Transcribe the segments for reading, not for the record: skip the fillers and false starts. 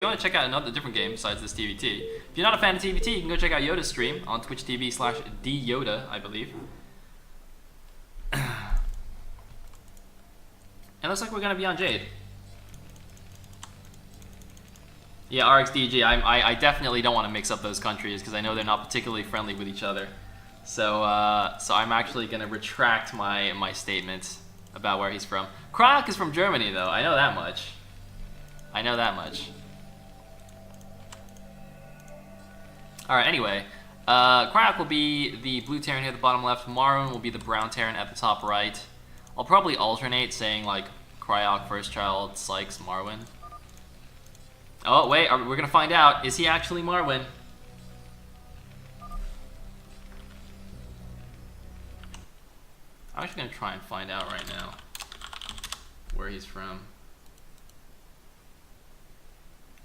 you want to check out another different game besides this TVT, if you're not a fan of TVT, you can go check out Yoda's stream on Twitch TV/DYoda, I believe. And it looks like we're gonna be on Jade. Yeah, RxDG. I definitely don't want to mix up those countries because I know they're not particularly friendly with each other. So I'm actually gonna retract my statement about where he's from. Cryoc is from Germany, though. I know that much. I know that much. Alright, anyway. Cryoc will be the blue Terran here at the bottom left. Marwin will be the brown Terran at the top right. I'll probably alternate saying, like, Cryoc, first child, Sykes, Marwin. Oh, wait, we're gonna find out. Is he actually Marwin? I'm actually gonna try and find out right now where he's from.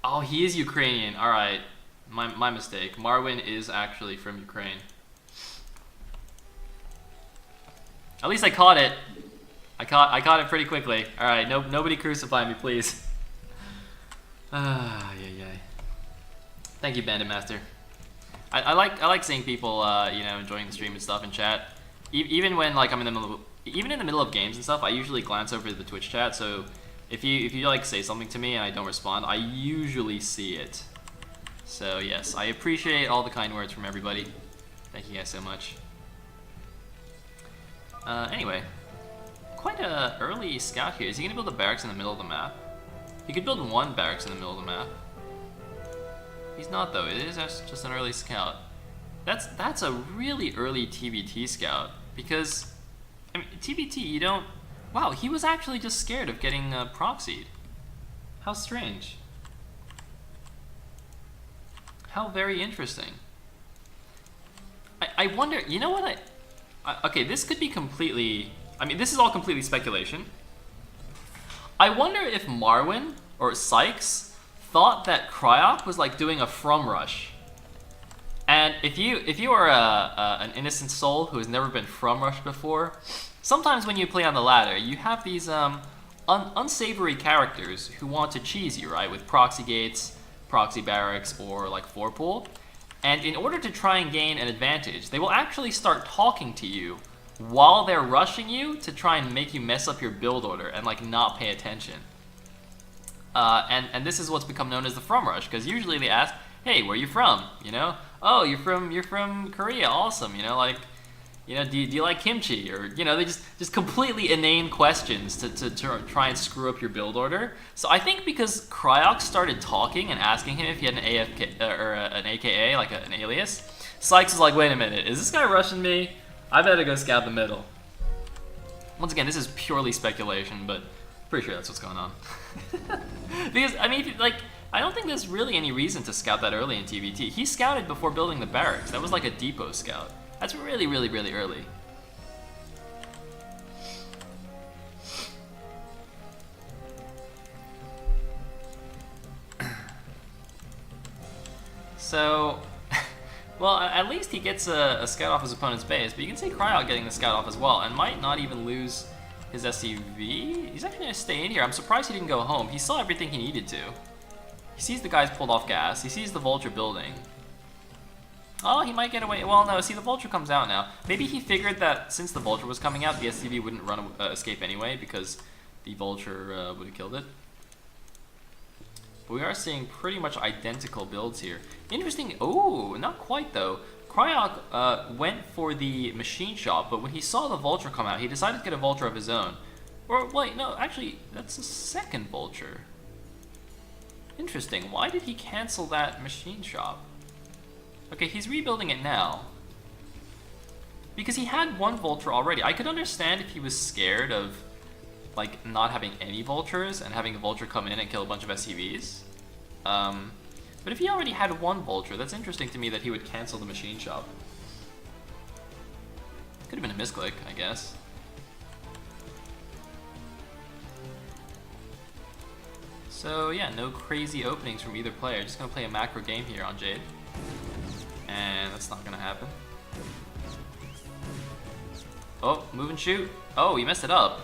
Oh, he is Ukrainian. Alright. My mistake. Marwin is actually from Ukraine. At least I caught it. I caught it pretty quickly. Alright, nobody crucify me, please. Yeah. Thank you, Bandit Master. I like seeing people you know, enjoying the stream and stuff in chat. Even when like I'm in the middle of games and stuff, I usually glance over to the Twitch chat. So if you like say something to me and I don't respond, I usually see it. So yes, I appreciate all the kind words from everybody. Thank you guys so much. Anyway, quite a early scout here. Is he gonna build a barracks in the middle of the map? He could build one barracks in the middle of the map. He's not though. It is just an early scout. That's a really early TVT scout because I mean TVT you don't. Wow, he was actually just scared of getting proxied. How strange. How very interesting. I wonder. You know what okay, this could be completely. I mean, this is all completely speculation. I wonder if Marwin or Sykes thought that Cryoc was like doing a from rush. And if you are an innocent soul who has never been from rushed before, sometimes when you play on the ladder, you have these unsavory characters who want to cheese you, right? With proxy gates, proxy barracks, or like 4-pool. And in order to try and gain an advantage, they will actually start talking to you while they're rushing you to try and make you mess up your build order and like not pay attention. And this is what's become known as the from rush, because usually they ask, hey, where are you from? You know, oh, you're from Korea, awesome. You know, like, you know, do you like kimchi? Or, you know, they just completely inane questions to try and screw up your build order. So I think because Cryoc started talking and asking him if he had an AFK or an AKA, like an alias, Sykes was like, wait a minute, is this guy rushing me? I better go scout the middle. Once again, this is purely speculation, but pretty sure that's what's going on. Because, I mean, like, I don't think there's really any reason to scout that early in TVT. He scouted before building the barracks. That was like a depot scout. That's really, really, really early. So, well, at least he gets a scout off his opponent's base, but you can see Cryoc getting the scout off as well, and might not even lose his SCV. He's actually going to stay in here. I'm surprised he didn't go home. He saw everything he needed to. He sees the guys pulled off gas. He sees the vulture building. Oh, he might get away. Well, no, see, the vulture comes out now. Maybe he figured that since the vulture was coming out, the SCV wouldn't escape anyway because the vulture would have killed it. But we are seeing pretty much identical builds here. Interesting. Oh, not quite though. Cryoc went for the machine shop, but when he saw the vulture come out, he decided to get a vulture of his own. Or wait, no, actually, that's a second vulture. Interesting. Why did he cancel that machine shop? Okay, he's rebuilding it now. Because he had one vulture already. I could understand if he was scared of like not having any vultures and having a vulture come in and kill a bunch of SCVs. But if he already had one vulture, that's interesting to me that he would cancel the machine shop. Could have been a misclick, I guess. So yeah, no crazy openings from either player. Just gonna play a macro game here on Jade. And that's not gonna happen. Oh, move and shoot. Oh, he messed it up.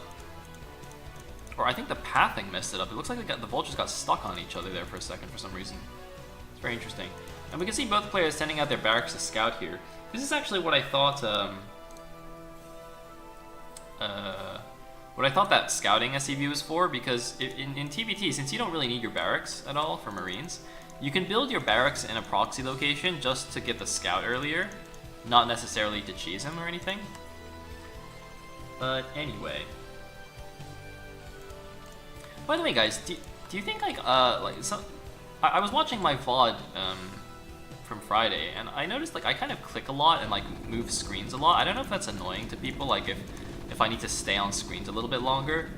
or I think the pathing messed it up. It looks like the vultures got stuck on each other there for a second for some reason. It's very interesting. And we can see both players sending out their barracks to scout here. This is actually what I thought. What I thought that scouting SCV was for, because in TBT, since you don't really need your barracks at all for Marines, you can build your barracks in a proxy location just to get the scout earlier, not necessarily to cheese him or anything. But anyway. By the way, guys, do you think like I was watching my VOD from Friday, and I noticed like I kind of click a lot and like move screens a lot. I don't know if that's annoying to people, like if I need to stay on screens a little bit longer.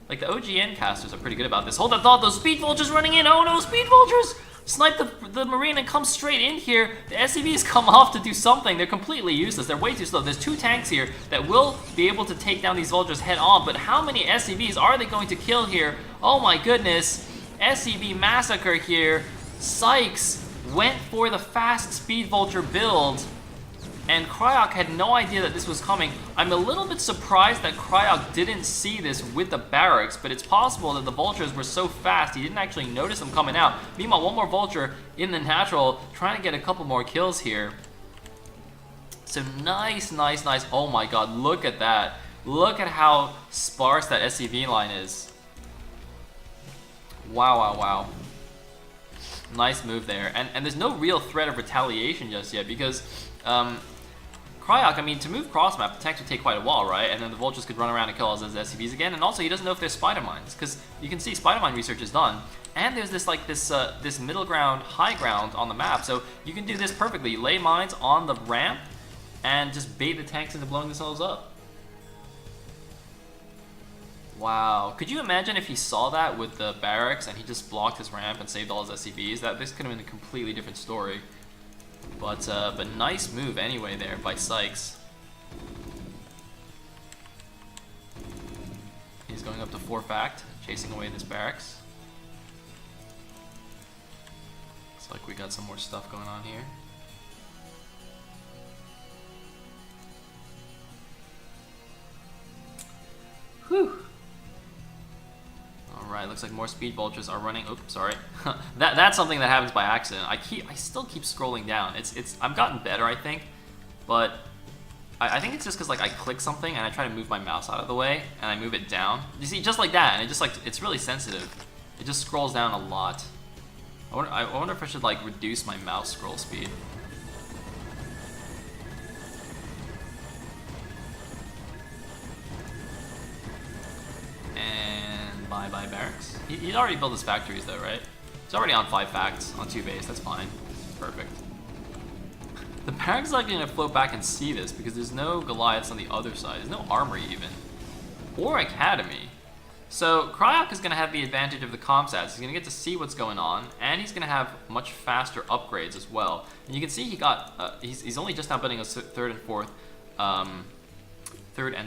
Like the OGN casters are pretty good about this. Hold that thought, those speed vultures running in! Oh no, speed vultures! Snipe the Marine and come straight in here. The SCVs come off to do something. They're completely useless. They're way too slow. There's 2 tanks here that will be able to take down these vultures head on, but how many SCVs are they going to kill here? Oh my goodness. SCV massacre here. Sykes went for the fast speed vulture build, and cryoc had no idea that this was coming. I'm a little bit surprised that cryoc didn't see this with the barracks, but it's possible that the vultures were so fast he didn't actually notice them coming out. Meanwhile, one more vulture in the natural, trying to get a couple more kills here. So nice, nice, nice. Oh my god, look at that. Look at how sparse that SCV line is. Wow, wow, wow. Nice move there. And there's no real threat of retaliation just yet, because cryoc, I mean, to move cross map, the tanks would take quite a while, right? And then the vultures could run around and kill all those SCVs again. And also, he doesn't know if there's spider mines, because you can see spider mine research is done. And there's this like this middle ground, high ground on the map, so you can do this perfectly. Lay mines on the ramp and just bait the tanks into blowing themselves up. Wow. Could you imagine if he saw that with the barracks and he just blocked his ramp and saved all his SCVs? This could have been a completely different story. But nice move anyway there by Sykes. He's going up to 4 fact, chasing away this barracks. Looks like we got some more stuff going on here. Whew. Alright, looks like more speed vultures are running. Oops, sorry. That's something that happens by accident. I still keep scrolling down. I've gotten better, I think, but I think it's just because like I click something and I try to move my mouse out of the way and I move it down. You see, just like that, and it just like it's really sensitive. It just scrolls down a lot. I wonder if I should like reduce my mouse scroll speed. And bye barracks. He'd already built his factories though, right? He's already on 5 facts on 2 base. That's fine. Perfect. The barracks are going to float back and see this because there's no Goliaths on the other side. There's no armory even. Or academy. So cryoc is going to have the advantage of the comsats. He's going to get to see what's going on, and he's going to have much faster upgrades as well. And you can see he got he's only just now building his third and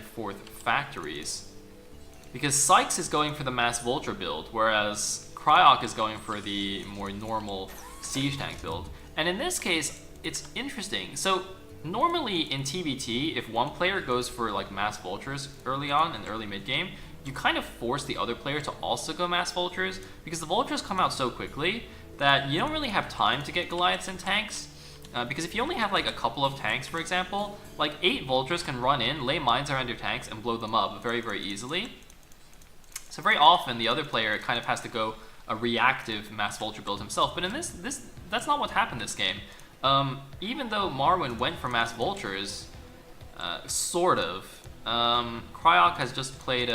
fourth factories, because Sykes is going for the mass vulture build, whereas cryoc is going for the more normal siege tank build. And in this case, it's interesting. So normally in TBT, if one player goes for like mass vultures early on in the early mid game, you kind of force the other player to also go mass vultures, because the vultures come out so quickly that you don't really have time to get Goliaths and tanks. Because if you only have like a couple of tanks, for example, like 8 vultures can run in, lay mines around your tanks, and blow them up very, very easily. So very often the other player kind of has to go a reactive mass vulture build himself. But in this that's not what happened this game. Even though Marwin went for mass vultures, sort of, cryoc has just played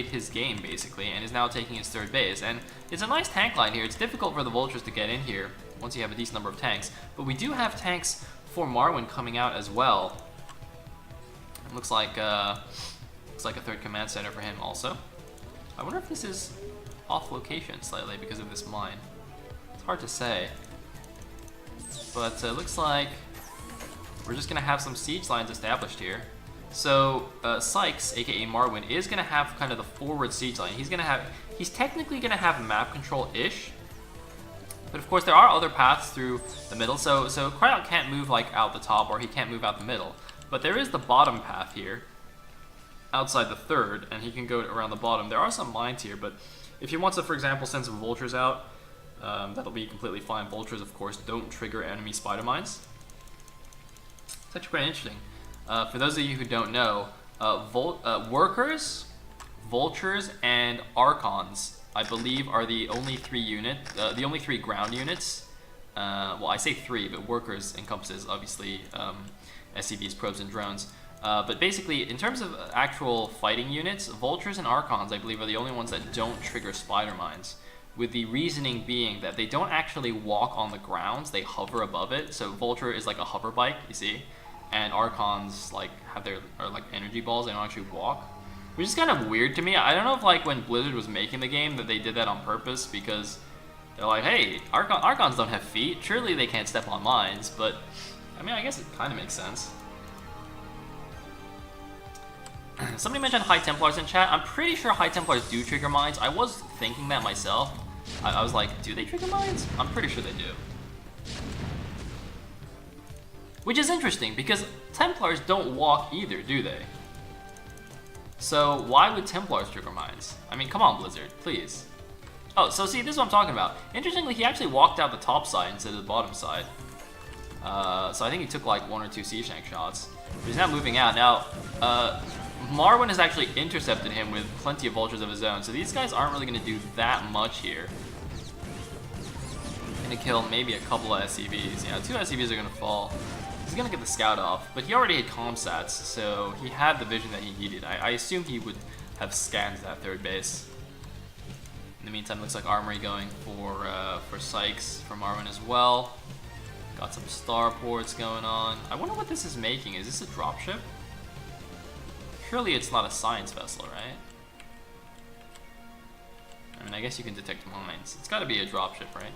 his game basically, and is now taking his third base. And it's a nice tank line here. It's difficult for the vultures to get in here once you have a decent number of tanks, but we do have tanks for Marwin coming out as well. It looks like a third command center for him also. I wonder if this is off location slightly because of this mine. It's hard to say, but it looks like we're just gonna have some siege lines established here. So Sykes, aka Marwin, is gonna have kind of the forward siege line. He's technically gonna have map control-ish, but of course there are other paths through the middle. So cryoc can't move like out the top, or he can't move out the middle. But there is the bottom path here. outside the third, and he can go around the bottom. There are some mines here, but if he wants to, for example, send some vultures out, that'll be completely fine. Vultures, of course, don't trigger enemy spider mines. It's actually pretty interesting. For those of you who don't know, workers, vultures, and archons, I believe, are the only three ground units. Well, I say three, but workers encompasses obviously SCVs, probes, and drones. But basically, in terms of actual fighting units, vultures and archons, I believe, are the only ones that don't trigger spider mines. With the reasoning being that they don't actually walk on the grounds; they hover above it. So vulture is like a hover bike, you see, and archons like are like energy balls. They don't actually walk, which is kind of weird to me. I don't know if like when Blizzard was making the game that they did that on purpose, because they're like, hey, archons don't have feet. Surely they can't step on mines. But I mean, I guess it kind of makes sense. Somebody mentioned High Templars in chat. I'm pretty sure High Templars do trigger mines. I was thinking that myself. I was like, do they trigger mines? I'm pretty sure they do. Which is interesting, because Templars don't walk either, do they? So why would Templars trigger mines? I mean, come on, Blizzard, please. Oh, so see, this is what I'm talking about. Interestingly, he actually walked out the top side instead of the bottom side. So I think he took like 1 or 2 siege tank shots. But he's now moving out. Now, Marwyn has actually intercepted him with plenty of vultures of his own, so these guys aren't really going to do that much here. Going to kill maybe a couple of SCVs. Yeah, 2 SCVs are going to fall. He's going to get the scout off, but he already had comsats, so he had the vision that he needed. I assume he would have scanned that third base. In the meantime, looks like armory going for Sykes from Marwyn as well. Got some starports going on. I wonder what this is making. Is this a dropship? Surely it's not a science vessel, right? I mean, I guess you can detect mines. It's got to be a dropship, right?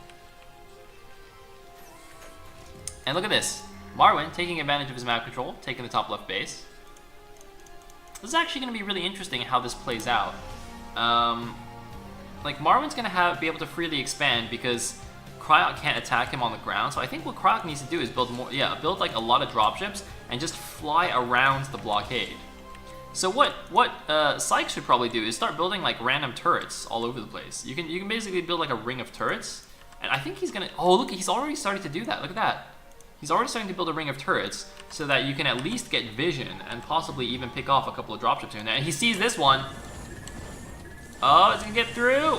And look at this. Marwyn taking advantage of his map control, taking the top left base. This is actually going to be really interesting how this plays out. Like, Marwyn's going to be able to freely expand because Cryoc can't attack him on the ground. So I think what Cryoc needs to do is build like a lot of dropships and just fly around the blockade. So what Sykes should probably do is start building like random turrets all over the place. You can basically build like a ring of turrets, and I think he's gonna. Oh, look, he's already starting to do that. Look at that. He's already starting to build a ring of turrets so that you can at least get vision and possibly even pick off a couple of dropships here and there. And he sees this one. Oh, it's gonna get through.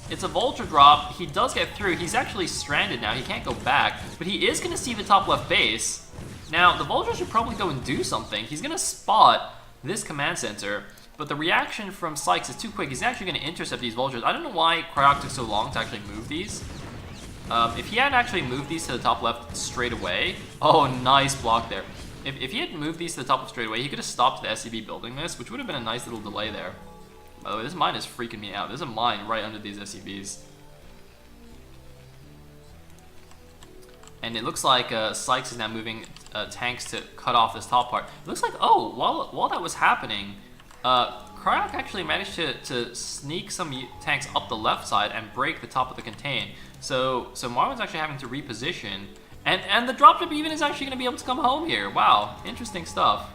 It's a vulture drop. He does get through. He's actually stranded now. He can't go back, but he is gonna see the top left base. Now the vulture should probably go and do something. He's gonna spot this command center, but the reaction from Sykes is too quick. He's actually going to intercept these vultures. I don't know why Cryoc took so long to actually move these. If he had actually moved these to the top left straight away, oh, nice block there. If he had moved these to the top left straight away, he could have stopped the SCV building this, which would have been a nice little delay there. By the way, this mine is freaking me out. There's a mine right under these SCVs. And it looks like Sykes is now moving tanks to cut off this top part. It looks like, oh, while that was happening, Cryoc actually managed to sneak some tanks up the left side and break the top of the contain. So Marwyn's actually having to reposition, and the dropship even is actually going to be able to come home here. Wow, interesting stuff.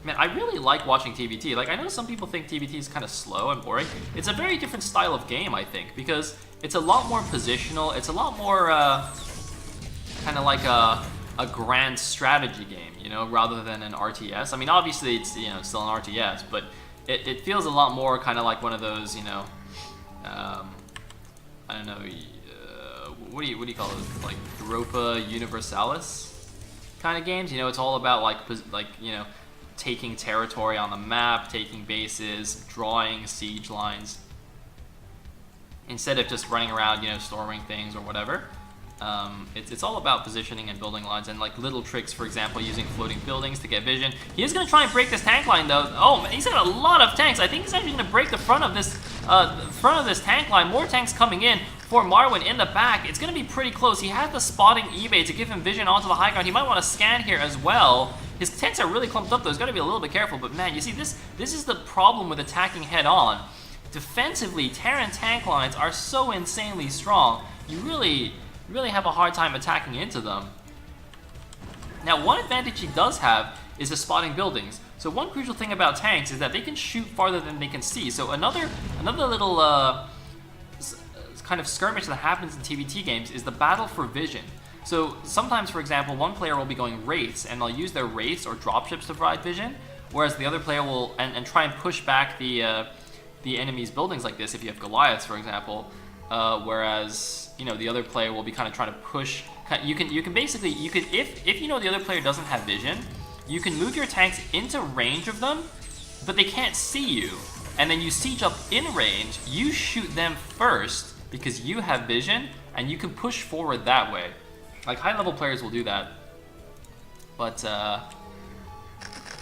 Man, I really like watching TVT. Like, I know some people think TVT is kind of slow and boring. It's a very different style of game, I think, because it's a lot more positional. It's a lot more kind of like a grand strategy game, you know, rather than an RTS. I mean, obviously it's, you know, still an RTS, but it feels a lot more kind of like one of those, you know, I don't know, what do you call it, like Europa Universalis kind of games. You know, it's all about like you know, taking territory on the map, taking bases, drawing siege lines, instead of just running around, you know, storming things or whatever. It's all about positioning and building lines and like little tricks, for example, using floating buildings to get vision. He is going to try and break this tank line though. Oh man, he's got a lot of tanks. I think he's actually going to break the front of this tank line. More tanks coming in for Marwyn in the back. It's going to be pretty close. He has the spotting eBay to give him vision onto the high ground. He might want to scan here as well. His tanks are really clumped up though. He's got to be a little bit careful. But man, you see, this is the problem with attacking head on. Defensively, Terran tank lines are so insanely strong. You really have a hard time attacking into them. Now, one advantage he does have is the spotting buildings. So one crucial thing about tanks is that they can shoot farther than they can see. So another little kind of skirmish that happens in TVT games is the battle for vision. So sometimes, for example, one player will be going wraiths, and they'll use their wraiths or dropships to provide vision, whereas the other player will and try and push back the enemy's buildings like this. If you have Goliaths, for example, whereas the other player will be kind of trying to push. You can basically if the other player doesn't have vision, you can move your tanks into range of them, but they can't see you, and then you siege up in range. You shoot them first because you have vision, and you can push forward that way. Like high-level players will do that, but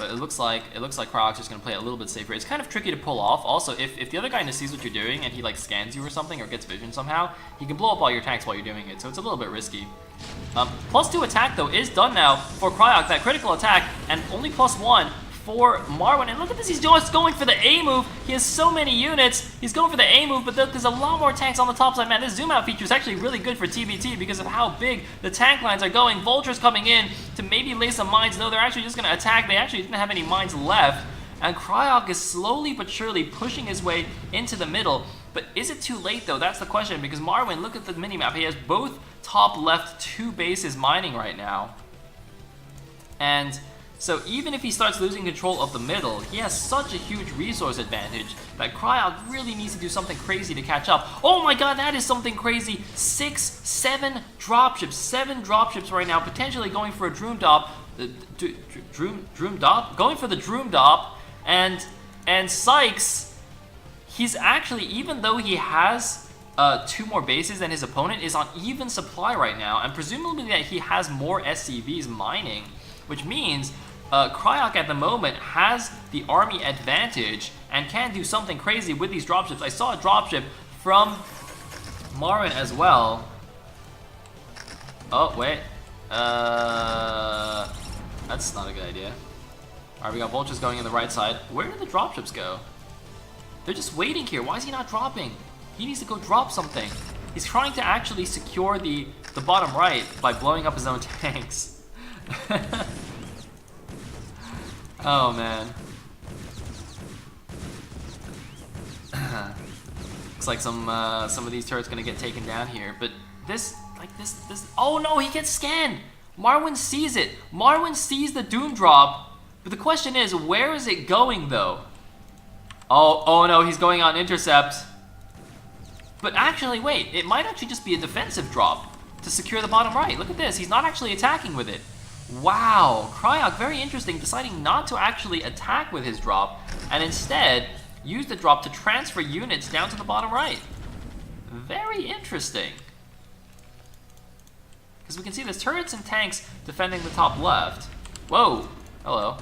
it looks like Cryoc's just gonna play it a little bit safer. It's kind of tricky to pull off. Also, if the other guy sees what you're doing and he like scans you or something or gets vision somehow, he can blow up all your tanks while you're doing it. So it's a little bit risky. +2 attack though is done now for Cryoc, that critical attack, and only +1 for Marwin. And look at this, he's just going for the A move. He has so many units. He's going for the A move, but there's a lot more tanks on the top side. Man, this zoom out feature is actually really good for TVT because of how big the tank lines are going. Vultures coming in to maybe lay some mines. No, they're actually just going to attack. They actually didn't have any mines left. And Cryoc is slowly but surely pushing his way into the middle. But is it too late though? That's the question, because Marwin, look at the minimap. He has both top left 2 bases mining right now. And so even if he starts losing control of the middle, he has such a huge resource advantage that Cryoc really needs to do something crazy to catch up. Oh my god, that is something crazy. 7 dropships. 7 dropships right now, potentially going for a Droom Dop. Droom Dop? Going for the Droom Dop. And Sykes, he's actually, even though he has 2 more bases than his opponent, is on even supply right now. And presumably that he has more SCVs mining, which means Cryoc at the moment has the army advantage and can do something crazy with these dropships. I saw a dropship from Marwin as well. Oh, wait. That's not a good idea. Alright, we got vultures going in the right side. Where did the dropships go? They're just waiting here. Why is he not dropping? He needs to go drop something. He's trying to actually secure the bottom right by blowing up his own tanks. Oh man. Looks like some of these turrets gonna get taken down here, but this. Oh no, he gets scanned. Marwin sees it. Marwin sees the Doom Drop, but the question is, where is it going though? Oh no, he's going on intercept. But actually, wait, it might actually just be a defensive drop to secure the bottom right. Look at this, he's not actually attacking with it. Wow, Cryoc, very interesting, deciding not to actually attack with his drop, and instead use the drop to transfer units down to the bottom right. Very interesting. Because we can see there's turrets and tanks defending the top left. Whoa, hello.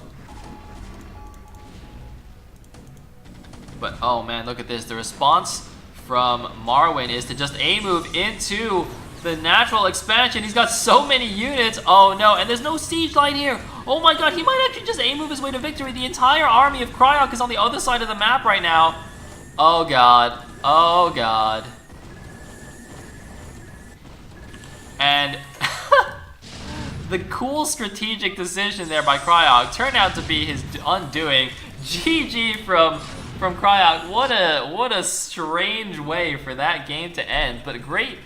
But oh man, look at this. The response from Marwin is to just A-move into the natural expansion. He's got so many units. Oh no, and there's no siege line here. Oh my god, he might actually just A-move his way to victory. The entire army of Cryoc is on the other side of the map right now. Oh god. Oh god. And the cool strategic decision there by Cryoc turned out to be his undoing. GG from Cryoc. What a strange way for that game to end, but great